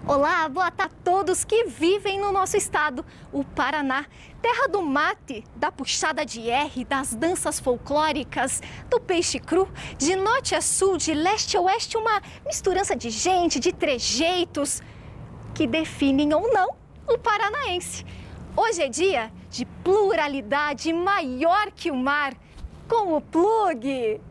Olá, boa tarde a todos que vivem no nosso estado, o Paraná, terra do mate, da puxada de R, das danças folclóricas, do peixe cru, de norte a sul, de leste a oeste, uma misturança de gente, de trejeitos que definem ou não o paranaense. Hoje é dia de pluralidade maior que o mar, com o Plug.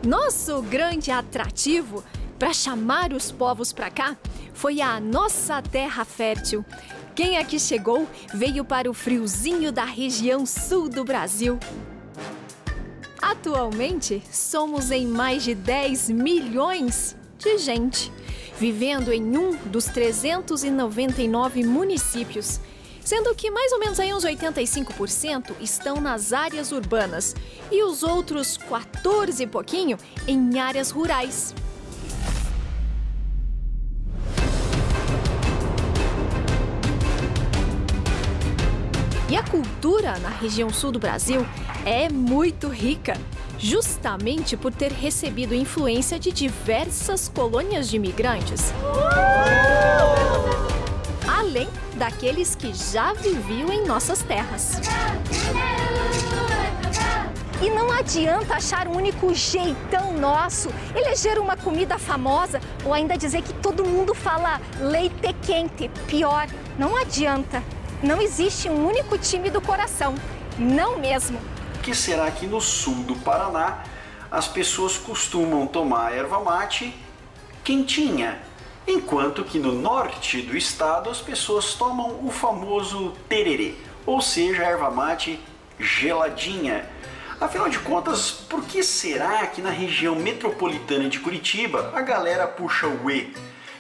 Nosso grande atrativo para chamar os povos para cá foi a nossa terra fértil. Quem aqui chegou veio para o friozinho da região sul do Brasil. Atualmente, somos em mais de 10 milhões de gente, vivendo em um dos 399 municípios, sendo que mais ou menos aí uns 85% estão nas áreas urbanas e os outros 14 e pouquinho em áreas rurais. E a cultura na região sul do Brasil é muito rica, justamente por ter recebido influência de diversas colônias de imigrantes. Além daqueles que já viviam em nossas terras. E não adianta achar um único jeitão nosso, eleger uma comida famosa ou ainda dizer que todo mundo fala leite quente. Pior, não adianta. Não existe um único time do coração. Não mesmo. Por que será que no sul do Paraná as pessoas costumam tomar erva mate quentinha? Enquanto que no norte do estado as pessoas tomam o famoso tererê, ou seja, a erva mate geladinha. Afinal de contas, por que será que na região metropolitana de Curitiba a galera puxa o E?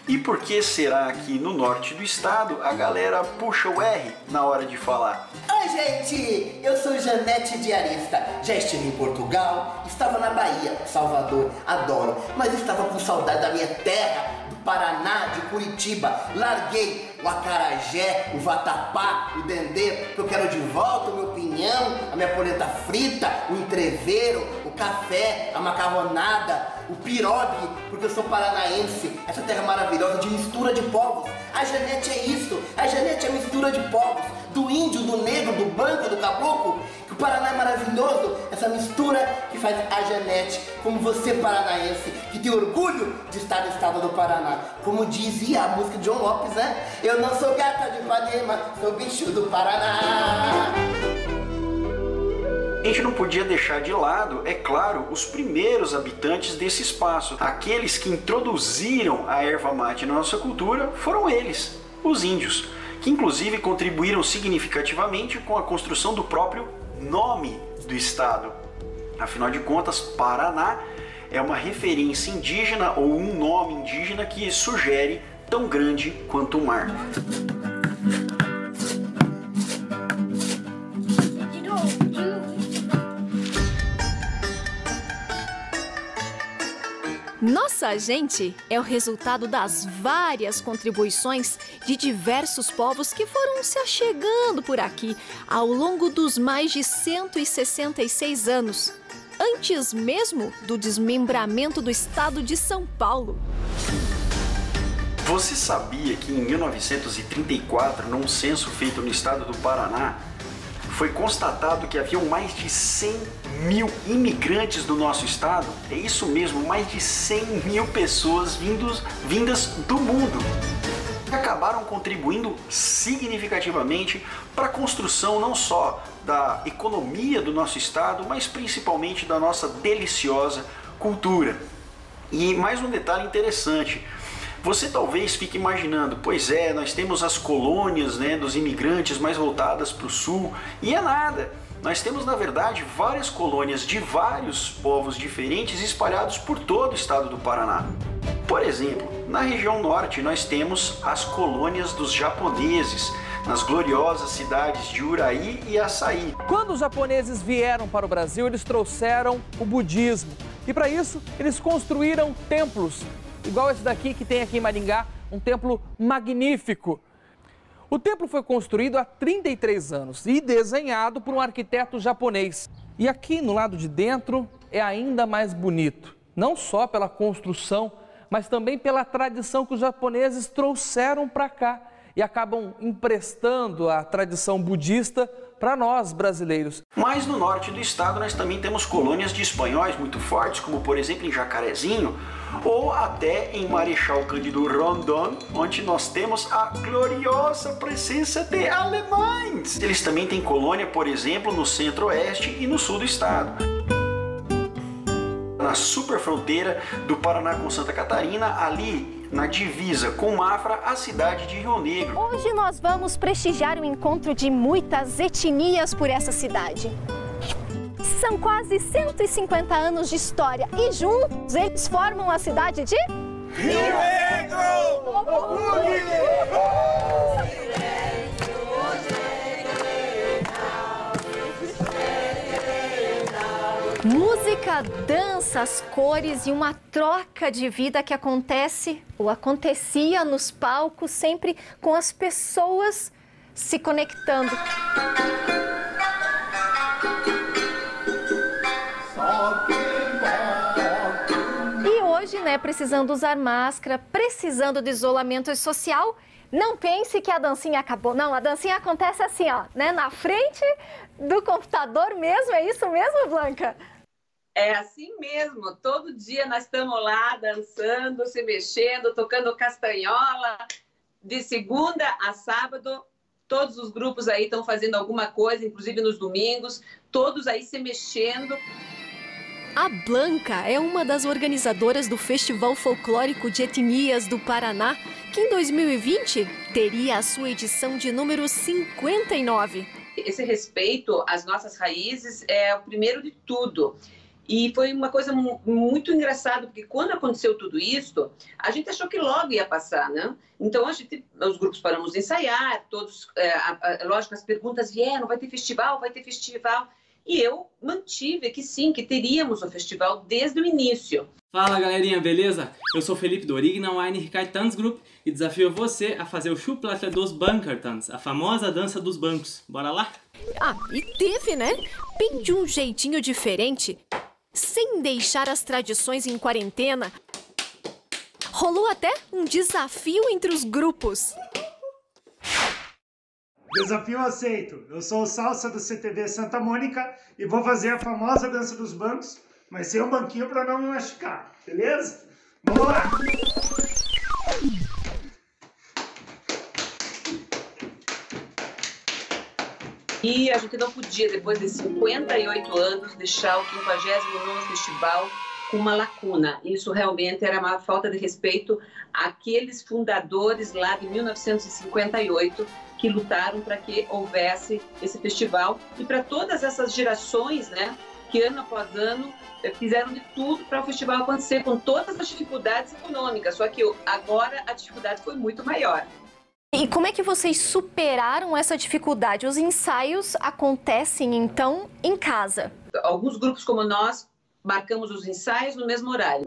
E por que será que no norte do estado a galera puxa o R na hora de falar? Oi gente, eu sou Janete Diarista, já estive em Portugal, estava na Bahia, Salvador, adoro, mas estava com saudade da minha terra, do Paraná, de Curitiba. Larguei o acarajé, o vatapá, o dendê, porque eu quero de volta o meu pinhão, a minha polenta frita, o entreveiro, o café, a macarronada, o pirogue, porque eu sou paranaense, essa terra maravilhosa de mistura de povos. A Janete é isso, a Janete é mistura de povos, do índio, do negro, do branco, do caboclo, que o Paraná é maravilhoso, essa mistura que faz a Janete, como você paranaense, que tem orgulho de estar no estado do Paraná. Como dizia a música de João Lopes, né? Eu não sou gata de Ipanema, sou bicho do Paraná. A gente não podia deixar de lado, é claro, os primeiros habitantes desse espaço. Aqueles que introduziram a erva mate na nossa cultura foram eles, os índios, que inclusive contribuíram significativamente com a construção do próprio nome do estado. Afinal de contas, Paraná é uma referência indígena ou um nome indígena que sugere tão grande quanto o mar. Nossa gente é o resultado das várias contribuições de diversos povos que foram se achegando por aqui ao longo dos mais de 166 anos, antes mesmo do desmembramento do estado de São Paulo. Você sabia que em 1934, num censo feito no estado do Paraná, foi constatado que haviam mais de 100 mil imigrantes do nosso estado? É isso mesmo, mais de 100 mil pessoas vindas do mundo. Que acabaram contribuindo significativamente para a construção não só da economia do nosso estado, mas principalmente da nossa deliciosa cultura. E mais um detalhe interessante. Você talvez fique imaginando, pois é, nós temos as colônias, né, dos imigrantes mais voltadas para o sul, e é nada. Nós temos, na verdade, várias colônias de vários povos diferentes espalhados por todo o estado do Paraná. Por exemplo, na região norte nós temos as colônias dos japoneses, nas gloriosas cidades de Uraí e Açaí. Quando os japoneses vieram para o Brasil, eles trouxeram o budismo. E para isso, eles construíram templos, igual esse daqui que tem aqui em Maringá, um templo magnífico. O templo foi construído há 33 anos e desenhado por um arquiteto japonês. E aqui no lado de dentro é ainda mais bonito, não só pela construção, mas também pela tradição que os japoneses trouxeram para cá e acabam emprestando a tradição budista para nós brasileiros. Mas no norte do estado nós também temos colônias de espanhóis muito fortes, como por exemplo em Jacarezinho, ou até em Marechal Cândido Rondon, onde nós temos a gloriosa presença de alemães. Eles também têm colônia, por exemplo, no centro-oeste e no sul do estado. Na super fronteira do Paraná com Santa Catarina, ali na divisa com Mafra, a cidade de Rio Negro. Hoje nós vamos prestigiar o encontro de muitas etnias por essa cidade. São quase 150 anos de história e juntos eles formam a cidade de Rio Negro! música, danças, cores e uma troca de vida que acontece ou acontecia nos palcos, sempre com as pessoas se conectando. E hoje, né, precisando usar máscara, precisando de isolamento social, não pense que a dancinha acabou. Não, a dancinha acontece assim, ó, né, na frente do computador mesmo. É isso mesmo, Blanca? É assim mesmo. Todo dia nós estamos lá dançando, se mexendo, tocando castanhola. De segunda a sábado, todos os grupos aí estão fazendo alguma coisa, inclusive nos domingos, todos aí se mexendo. A Blanca é uma das organizadoras do Festival Folclórico de Etnias do Paraná, que em 2020 teria a sua edição de número 59. Esse respeito às nossas raízes é o primeiro de tudo. E foi uma coisa muito engraçada, porque quando aconteceu tudo isso, a gente achou que logo ia passar, né? Então, os grupos paramos de ensaiar, todos, lógico, as perguntas vieram, vai ter festival, vai ter festival. E eu mantive que sim, que teríamos o festival desde o início. Fala galerinha, beleza? Eu sou Felipe Dorigna, o Einricard Tanzgrupp, e desafio você a fazer o Schuhplatte dos Bankertanz, a famosa dança dos bancos. Bora lá? Ah, e teve, né? Bem de um jeitinho diferente, sem deixar as tradições em quarentena. Rolou até um desafio entre os grupos. Desafio aceito. Eu sou o Salsa do CTV Santa Mônica e vou fazer a famosa dança dos bancos, mas sem um banquinho para não me machucar, beleza? Vamos lá! E a gente não podia, depois de 58 anos, deixar o 59º festival com uma lacuna. Isso realmente era uma falta de respeito àqueles fundadores lá de 1958 que lutaram para que houvesse esse festival e para todas essas gerações, né, que ano após ano fizeram de tudo para o festival acontecer com todas as dificuldades econômicas, só que agora a dificuldade foi muito maior. E como é que vocês superaram essa dificuldade? Os ensaios acontecem, então, em casa? Alguns grupos como nós marcamos os ensaios no mesmo horário.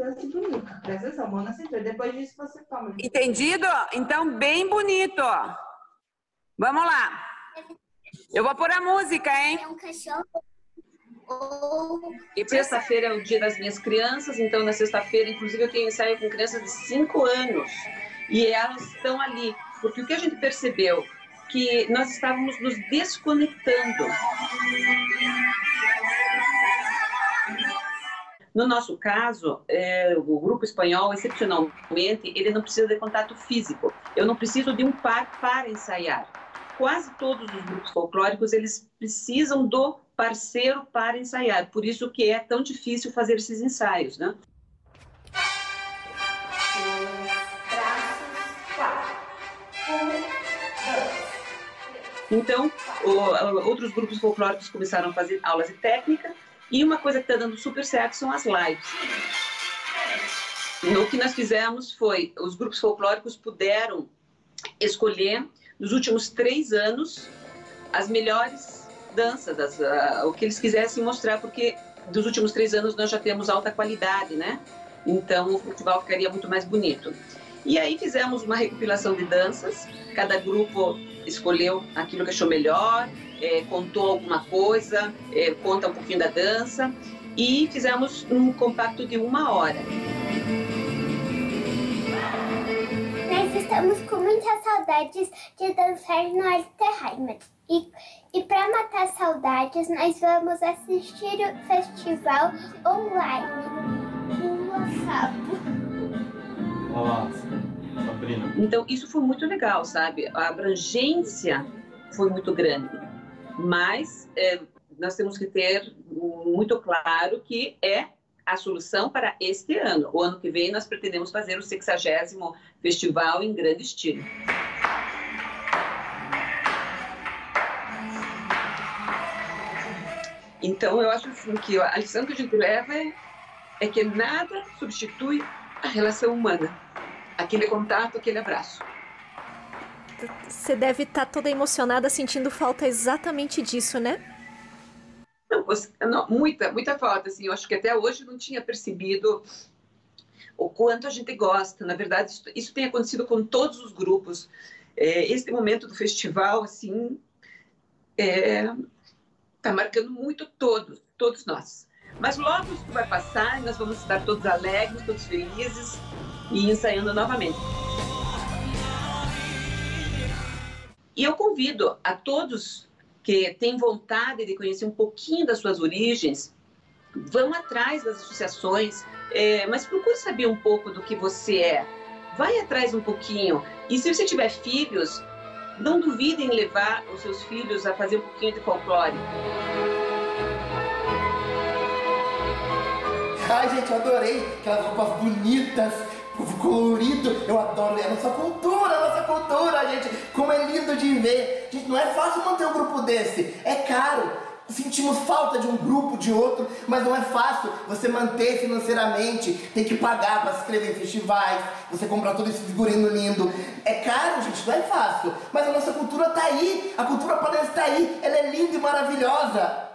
Depois disso você toma. Entendido? Então, bem bonito. Vamos lá. Eu vou pôr a música, hein? É um cachorro. E sexta-feira é o dia das minhas crianças, então na sexta-feira, inclusive, eu tenho ensaio com crianças de 5 anos. E elas estão ali, porque o que a gente percebeu? Que nós estávamos nos desconectando. No nosso caso, o grupo espanhol, excepcionalmente, ele não precisa de contato físico. Eu não preciso de um par para ensaiar. Quase todos os grupos folclóricos, eles precisam do parceiro para ensaiar. Por isso que é tão difícil fazer esses ensaios, né? Então, outros grupos folclóricos começaram a fazer aulas de técnica e uma coisa que está dando super certo são as lives. O que nós fizemos foi, os grupos folclóricos puderam escolher nos últimos 3 anos, as melhores danças, o que eles quisessem mostrar, porque dos últimos 3 anos nós já temos alta qualidade, né? Então o festival ficaria muito mais bonito. E aí fizemos uma recopilação de danças, cada grupo escolheu aquilo que achou melhor, contou alguma coisa, conta um pouquinho da dança, e fizemos um compacto de 1 hora. Nós estamos com muitas saudades de dançar no Alterheimer. E para matar saudades, nós vamos assistir o festival online no WhatsApp. Nossa, Sabrina. Então, isso foi muito legal, sabe? A abrangência foi muito grande. Mas nós temos que ter muito claro que é a solução para este ano. O ano que vem nós pretendemos fazer o 60º festival em grande estilo. Então, eu acho assim, que a lição que a gente leva é que nada substitui a relação humana. Aquele contato, aquele abraço. Você deve estar toda emocionada, sentindo falta exatamente disso, né? Não, muita falta. Assim, eu acho que até hoje não tinha percebido o quanto a gente gosta. Na verdade, isso tem acontecido com todos os grupos. Este momento do festival, assim, está marcando muito todos nós. Mas logo isso vai passar e nós vamos estar todos alegres, todos felizes e ensaiando novamente. E eu convido a todos que têm vontade de conhecer um pouquinho das suas origens, vão atrás das associações, mas procure saber um pouco do que você é. Vai atrás um pouquinho. E se você tiver filhos, não duvidem em levar os seus filhos a fazer um pouquinho de folclore. Ai, gente, eu adorei aquelas roupas bonitas, colorido. Eu adoro, é a nossa cultura, gente. Como é lindo de ver. Gente, não é fácil manter um grupo desse. É caro. Sentimos falta de um grupo, de outro, mas não é fácil você manter financeiramente. Tem que pagar para se inscrever em festivais, você comprar todo esse figurino lindo. É caro, gente, não é fácil. Mas a nossa cultura tá aí, a cultura paranaense tá aí, ela é linda e maravilhosa.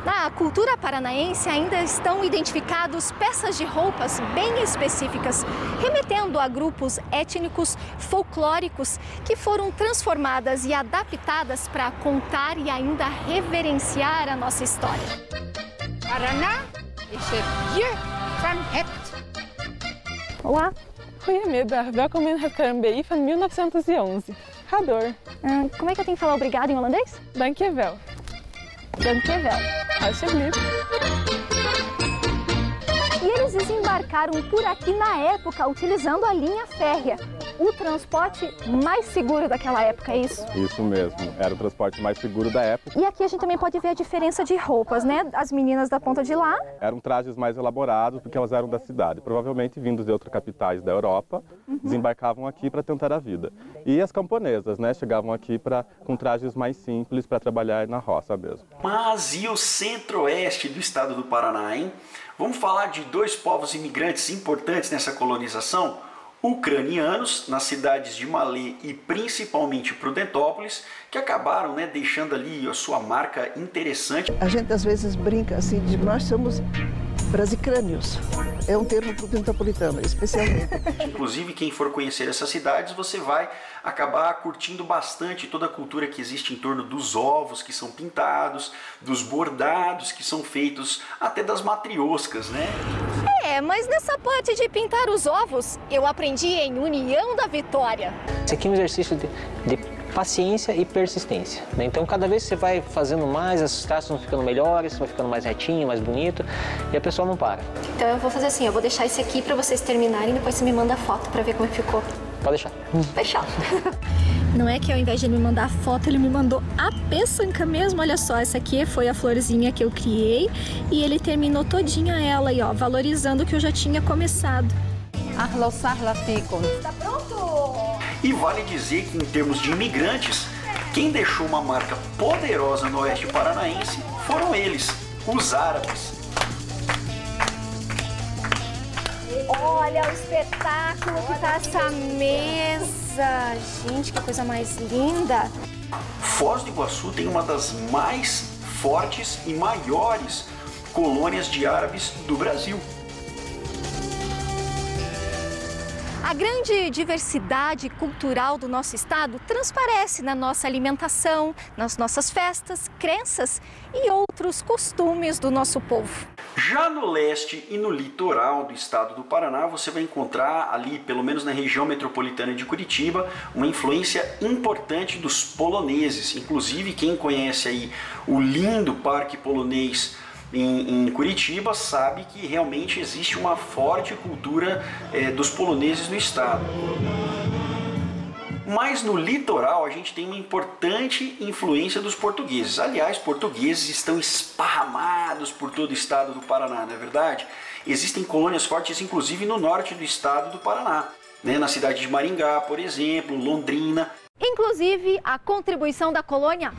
Na cultura paranaense ainda estão identificados peças de roupas bem específicas, remetendo a grupos étnicos folclóricos que foram transformadas e adaptadas para contar e ainda reverenciar a nossa história. Paraná is hier van het. Olá. Goedemiddag, welkom in het KNBI van 1911. Ga door. Como é que eu tenho que falar obrigado em holandês? Dankjewel. Dankjewel. Alsjeblieft. E eles desembarcaram por aqui na época utilizando a linha férrea, o transporte mais seguro daquela época, é isso? Isso mesmo, era o transporte mais seguro da época. E aqui a gente também pode ver a diferença de roupas, né? As meninas da ponta de lá. Eram trajes mais elaborados porque elas eram da cidade, provavelmente vindos de outras capitais da Europa, desembarcavam aqui para tentar a vida. E as camponesas, né, chegavam aqui com trajes mais simples para trabalhar na roça mesmo. Mas e o centro-oeste do estado do Paraná, hein? Vamos falar de 2 povos imigrantes importantes nessa colonização? Ucranianos, nas cidades de Malê e principalmente Prudentópolis, que acabaram, né, deixando ali a sua marca interessante. A gente às vezes brinca assim, de nós somos brasicrânios. É um termo prudentopolitano, especialmente. Inclusive, quem for conhecer essas cidades, você vai acabar curtindo bastante toda a cultura que existe em torno dos ovos que são pintados, dos bordados que são feitos, até das matrioscas, né? Mas nessa parte de pintar os ovos, eu aprendi em União da Vitória. Esse aqui é um exercício de paciência e persistência, né? Então, cada vez que você vai fazendo mais, as traços vão ficando melhores, vai ficando mais retinho, mais bonito, e a pessoa não para. Então eu vou fazer assim, eu vou deixar esse aqui para vocês terminarem e depois você me manda a foto para ver como ficou. Pode deixar. Fechado. Não é que ao invés de ele me mandar a foto, ele me mandou a peçanca mesmo. Olha só, essa aqui foi a florzinha que eu criei e ele terminou todinha ela aí, ó, valorizando o que eu já tinha começado. Ahlo sahla fikum. Tá pronto? E vale dizer que, em termos de imigrantes, quem deixou uma marca poderosa no oeste paranaense foram eles, os árabes. Olha o espetáculo que tá essa mesa. Portuguesa. Gente, que coisa mais linda. Foz do Iguaçu tem uma das mais fortes e maiores colônias de árabes do Brasil. A grande diversidade cultural do nosso estado transparece na nossa alimentação, nas nossas festas, crenças e outros costumes do nosso povo. Já no leste e no litoral do estado do Paraná, você vai encontrar ali, pelo menos na região metropolitana de Curitiba, uma influência importante dos poloneses. Inclusive, quem conhece aí o lindo Parque Polonês em Curitiba sabe que realmente existe uma forte cultura dos poloneses no estado. Mas no litoral a gente tem uma importante influência dos portugueses. Aliás, portugueses estão esparramados por todo o estado do Paraná, não é verdade? Existem colônias fortes inclusive no norte do estado do Paraná, né? Na cidade de Maringá, por exemplo, Londrina. Inclusive a contribuição da colônia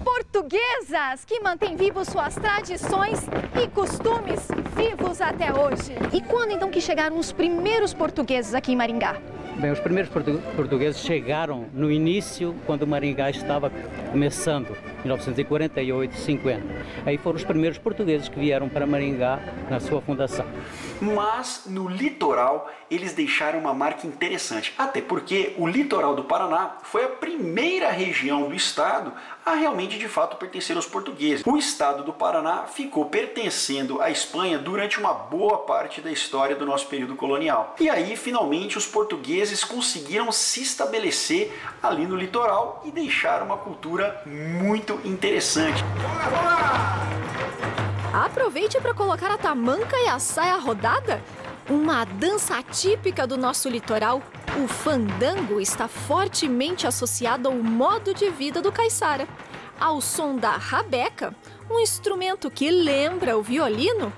portuguesas, que mantêm vivos suas tradições e costumes vivos até hoje. E quando então que chegaram os primeiros portugueses aqui em Maringá? Bem, os primeiros portugueses chegaram no início, quando Maringá estava começando, em 1948, 50. Aí foram os primeiros portugueses que vieram para Maringá na sua fundação. Mas no litoral eles deixaram uma marca interessante, até porque o litoral do Paraná foi a primeira região do estado a realmente de fato pertencer aos portugueses. O estado do Paraná ficou pertencendo à Espanha durante uma boa parte da história do nosso período colonial. E aí finalmente os portugueses conseguiram se estabelecer ali no litoral e deixar uma cultura muito interessante. Aproveite para colocar a tamanca e a saia rodada. Uma dança típica do nosso litoral, o fandango está fortemente associado ao modo de vida do caiçara. Ao som da rabeca, um instrumento que lembra o violino,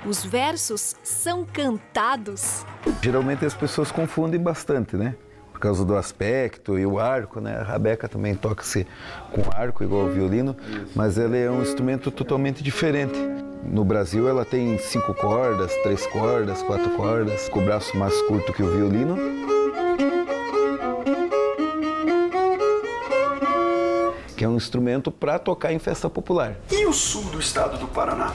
os versos são cantados. Geralmente as pessoas confundem bastante, né? Por causa do aspecto e o arco, né? A rabeca também toca-se com arco, igual o violino, mas ela é um instrumento totalmente diferente. No Brasil ela tem 5 cordas, 3 cordas, 4 cordas, com o braço mais curto que o violino. Que é um instrumento para tocar em festa popular. E o sul do estado do Paraná?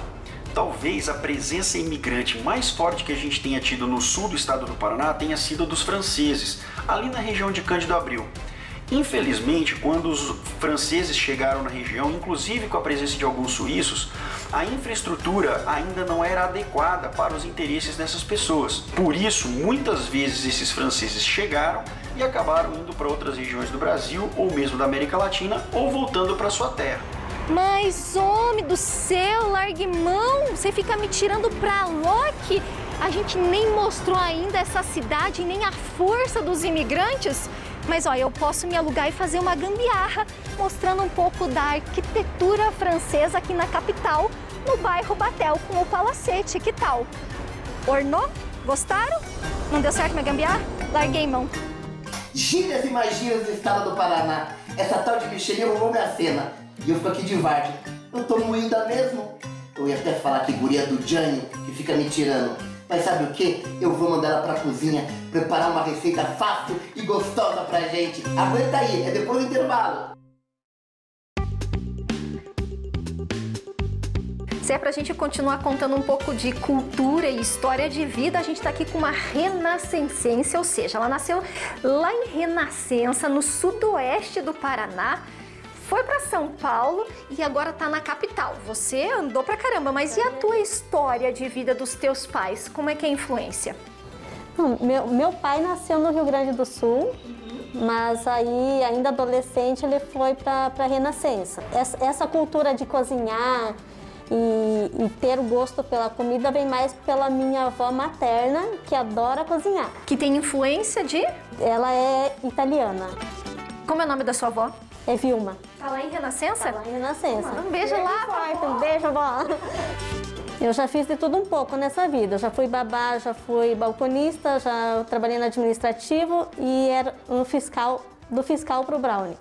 Talvez a presença imigrante mais forte que a gente tenha tido no sul do estado do Paraná tenha sido dos franceses, ali na região de Cândido Abreu. Infelizmente, quando os franceses chegaram na região, inclusive com a presença de alguns suíços, a infraestrutura ainda não era adequada para os interesses dessas pessoas. Por isso, muitas vezes esses franceses chegaram e acabaram indo para outras regiões do Brasil, ou mesmo da América Latina, ou voltando para sua terra. Mas, homem do céu, largue mão, você fica me tirando pra Loki. A gente nem mostrou ainda essa cidade, nem a força dos imigrantes. Mas, ó, eu posso me alugar e fazer uma gambiarra, mostrando um pouco da arquitetura francesa aqui na capital, no bairro Batel, com o Palacete. Que tal? Ornou? Gostaram? Não deu certo minha gambiarra? Larguei mão. Gírias e magias do estado do Paraná. Essa tal de Michelinha roubou minha cena. E eu fico aqui de várzea. Eu tô moída mesmo. Eu ia até falar que guria do Jânio, que fica me tirando. Mas sabe o que? Eu vou mandar ela pra cozinha preparar uma receita fácil e gostosa pra gente. Aguenta aí, é depois do intervalo. Se é pra gente continuar contando um pouco de cultura e história de vida, a gente tá aqui com uma renascensense, ou seja, ela nasceu lá em Renascença, no sudoeste do Paraná, foi para São Paulo e agora tá na capital. Você andou pra caramba, mas e a tua história de vida dos teus pais? Como é que é a influência? Meu pai nasceu no Rio Grande do Sul, mas aí, ainda adolescente, ele foi para Renascença. Essa cultura de cozinhar e ter o gosto pela comida vem mais pela minha avó materna, que adora cozinhar. Que tem influência de? Ela é italiana. Como é o nome da sua avó? É Vilma. Tá lá em Renascença? Tá lá em Renascença. Um beijo lá, forte, um beijo, vó. Eu já fiz de tudo um pouco nessa vida. Eu já fui babá, já fui balconista, já trabalhei no administrativo e era no fiscal, do fiscal pro Brownie.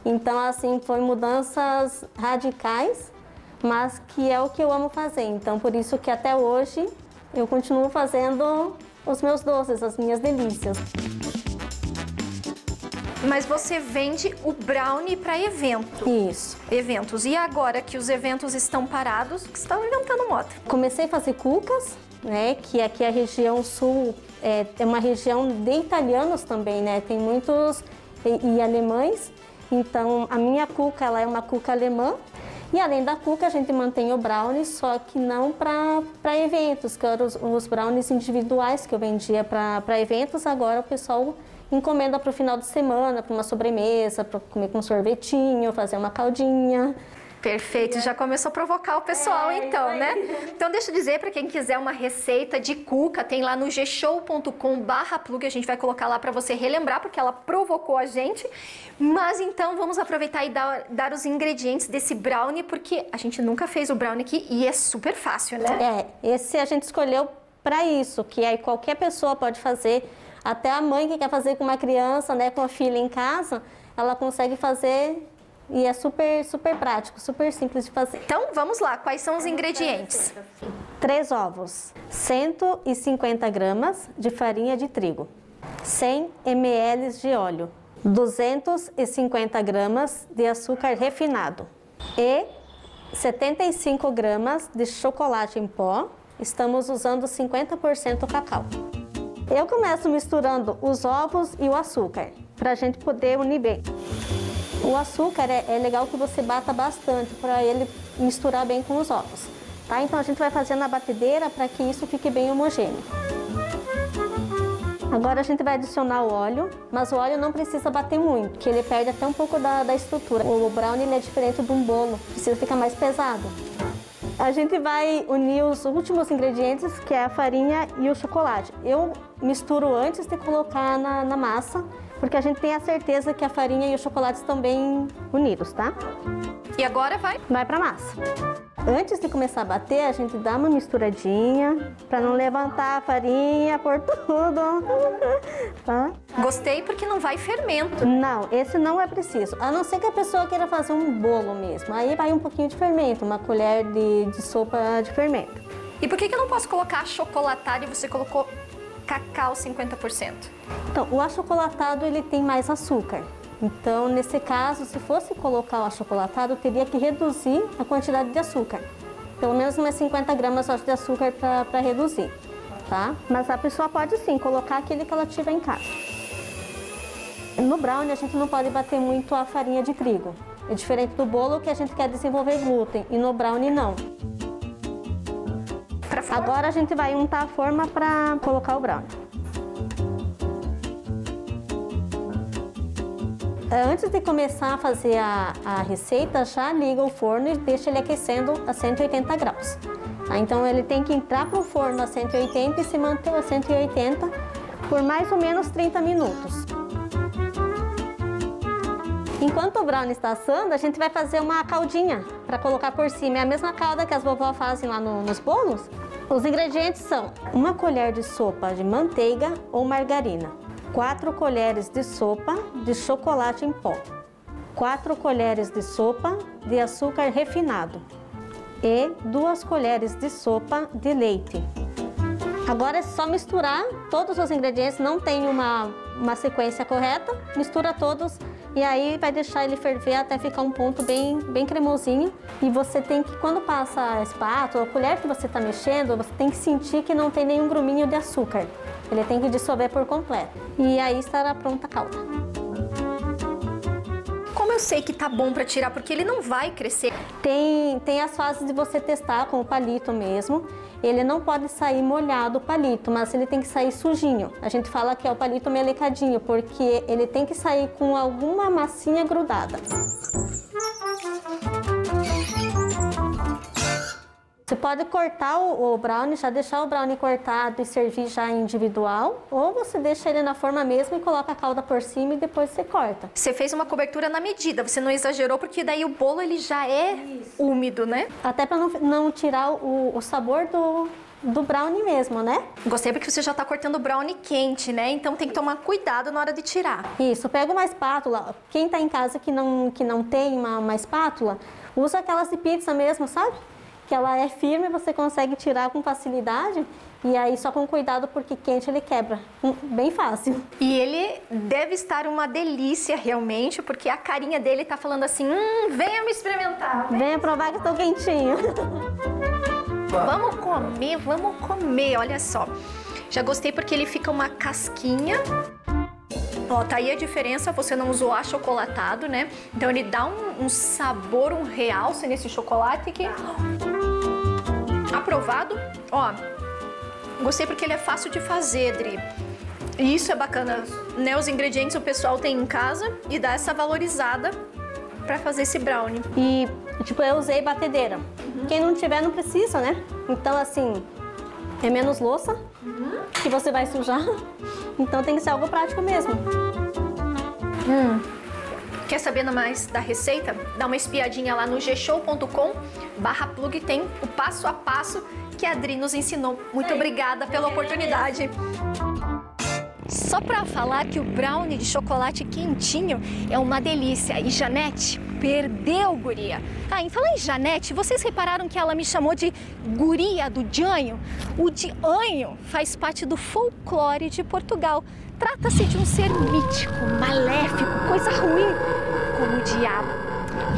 Então, assim, foi mudanças radicais, mas que é o que eu amo fazer. Então, por isso que até hoje eu continuo fazendo os meus doces, as minhas delícias. Mas você vende o brownie para evento. Isso. Eventos. E agora que os eventos estão parados, o que você está inventando moda? Comecei a fazer cucas, né? Que aqui a região sul é uma região de italianos também, né? Tem muitos e alemães. Então, a minha cuca, ela é uma cuca alemã. E além da cuca, a gente mantém o brownie, só que não para eventos, que eram os brownies individuais que eu vendia para eventos. Agora o pessoal encomenda para o final de semana, para uma sobremesa, para comer com um sorvetinho, fazer uma caldinha. Perfeito, já começou a provocar o pessoal então, né? Então deixa eu dizer para quem quiser uma receita de cuca, tem lá no gshow.com/plug, a gente vai colocar lá para você relembrar, porque ela provocou a gente. Mas então vamos aproveitar e dar os ingredientes desse brownie, porque a gente nunca fez o brownie aqui e é super fácil, né? Esse a gente escolheu para isso, que aí qualquer pessoa pode fazer, até a mãe que quer fazer com uma criança, né, com a filha em casa, ela consegue fazer. E é super prático, super simples de fazer. Então, vamos lá. Quais são os ingredientes? 3 ovos, 150 gramas de farinha de trigo, 100 ml de óleo, 250 gramas de açúcar refinado e 75 gramas de chocolate em pó. Estamos usando 50% cacau. Eu começo misturando os ovos e o açúcar, para a gente poder unir bem. O açúcar é legal que você bata bastante para ele misturar bem com os ovos, tá? Então a gente vai fazer na batedeira para que isso fique bem homogêneo. Agora a gente vai adicionar o óleo, mas o óleo não precisa bater muito, porque ele perde até um pouco da estrutura. O brownie ele é diferente de um bolo, precisa ficar mais pesado. A gente vai unir os últimos ingredientes, que é a farinha e o chocolate. Eu misturo antes de colocar na massa, porque a gente tem a certeza que a farinha e o chocolate estão bem unidos, tá? E agora vai? Vai pra massa. Antes de começar a bater, a gente dá uma misturadinha, pra não levantar a farinha por tudo, tá? Gostei porque não vai fermento. Não, esse não é preciso, a não ser que a pessoa queira fazer um bolo mesmo. Aí vai um pouquinho de fermento, uma colher de sopa de fermento. E por que eu não posso colocar achocolatado e você colocou cacau 50%? Então, o achocolatado ele tem mais açúcar. Então, nesse caso, se fosse colocar o achocolatado, teria que reduzir a quantidade de açúcar. Pelo menos umas 50 gramas de açúcar para reduzir, tá? Mas a pessoa pode sim colocar aquele que ela tiver em casa. No brownie, a gente não pode bater muito a farinha de trigo. É diferente do bolo que a gente quer desenvolver glúten, e no brownie não. Agora a gente vai untar a forma para colocar o brownie. Antes de começar a fazer a receita, já liga o forno e deixa ele aquecendo a 180 graus. Então ele tem que entrar para o forno a 180 e se manter a 180 por mais ou menos 30 minutos. Enquanto o brownie está assando, a gente vai fazer uma caldinha para colocar por cima. É a mesma calda que as vovó fazem lá nos bolos. Os ingredientes são 1 colher de sopa de manteiga ou margarina, 4 colheres de sopa de chocolate em pó, 4 colheres de sopa de açúcar refinado e 2 colheres de sopa de leite. Agora é só misturar todos os ingredientes, não tem uma sequência correta, mistura todos e aí vai deixar ele ferver até ficar um ponto bem cremosinho. E você tem que, quando passa a espátula, a colher que você está mexendo, você tem que sentir que não tem nenhum gruminho de açúcar. Ele tem que dissolver por completo. E aí estará pronta a calda. Como eu sei que tá bom para tirar, porque ele não vai crescer? Tem as fases de você testar com o palito mesmo. Ele não pode sair molhado o palito, mas ele tem que sair sujinho. A gente fala que é o palito melecadinho, porque ele tem que sair com alguma massinha grudada. Você pode cortar o brownie, já deixar o brownie cortado e servir já individual, ou você deixa ele na forma mesmo e coloca a calda por cima e depois você corta. Você fez uma cobertura na medida, você não exagerou, porque daí o bolo ele já é úmido, né? Até para não tirar o sabor do brownie mesmo, né? Gostei porque você já tá cortando o brownie quente, né? Então tem que tomar cuidado na hora de tirar. Isso, pega uma espátula. Quem tá em casa que não tem uma espátula, usa aquelas de pizza mesmo, sabe? que ela é firme, você consegue tirar com facilidade. E aí só com cuidado, porque quente ele quebra, bem fácil. E ele deve estar uma delícia realmente, porque a carinha dele tá falando assim, venha me experimentar. Venha provar que estou quentinho. Vamos comer, olha só. Já gostei porque ele fica uma casquinha. Ó, tá aí a diferença, você não usou achocolatado, né? Então ele dá um sabor, um realce nesse chocolate aqui. Aprovado, ó. Gostei porque ele é fácil de fazer, Dri. E isso é bacana, né? Os ingredientes o pessoal tem em casa e dá essa valorizada pra fazer esse brownie. E, tipo, eu usei batedeira. Quem não tiver, não precisa, né? Então, assim, é menos louça que você vai sujar. Então tem que ser algo prático mesmo. Quer saber mais da receita? Dá uma espiadinha lá no gshow.com/plug, tem o passo a passo que a Adri nos ensinou. Muito obrigada pela oportunidade. Só pra falar que o brownie de chocolate quentinho é uma delícia. E Janete perdeu, guria. Em falar em Janete, vocês repararam que ela me chamou de guria do Dianho? O Dianho faz parte do folclore de Portugal. Trata-se de um ser mítico, maléfico, coisa ruim, como o diabo.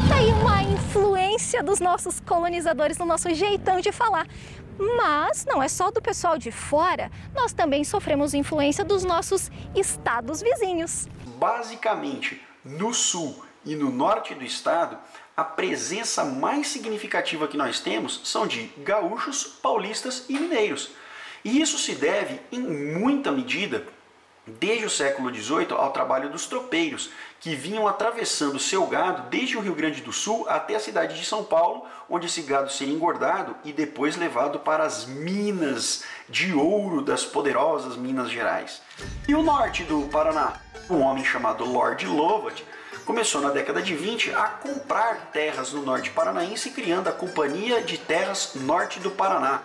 Daí uma influência dos nossos colonizadores no nosso jeitão de falar. Mas não é só do pessoal de fora, nós também sofremos influência dos nossos estados vizinhos. Basicamente, no sul e no norte do estado, a presença mais significativa que nós temos são de gaúchos, paulistas e mineiros. E isso se deve, em muita medida, desde o século XVIII, ao trabalho dos tropeiros, que vinham atravessando seu gado desde o Rio Grande do Sul até a cidade de São Paulo, onde esse gado seria engordado e depois levado para as minas de ouro das poderosas Minas Gerais. E o norte do Paraná? Um homem chamado Lord Lovat começou na década de 20 a comprar terras no norte paranaense, criando a Companhia de Terras Norte do Paraná.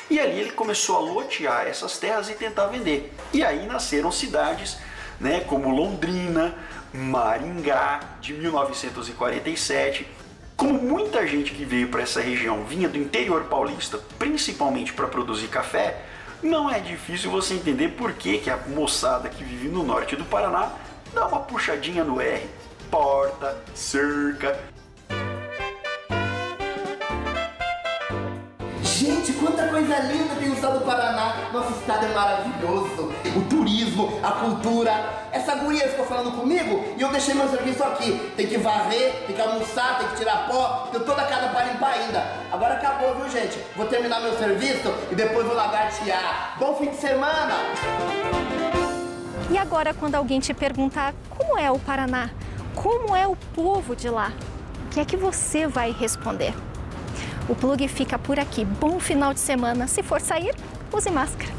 E ali ele começou a lotear essas terras e tentar vender. E aí nasceram cidades, né, como Londrina, Maringá, de 1947. Como muita gente que veio para essa região vinha do interior paulista, principalmente para produzir café, não é difícil você entender por que a moçada que vive no norte do Paraná dá uma puxadinha no R. Porta, cerca. Gente, quanta coisa linda tem o estado do Paraná. Nosso estado é maravilhoso. O turismo, a cultura. Essa guria ficou falando comigo e eu deixei meu serviço aqui. Tem que varrer, tem que almoçar, tem que tirar pó. Tenho toda a casa para limpar ainda. Agora acabou, viu, gente? Vou terminar meu serviço e depois vou lagartear. Bom fim de semana! E agora, quando alguém te perguntar como é o Paraná, como é o povo de lá, o que é que você vai responder? O Plug fica por aqui. Bom final de semana. Se for sair, use máscara.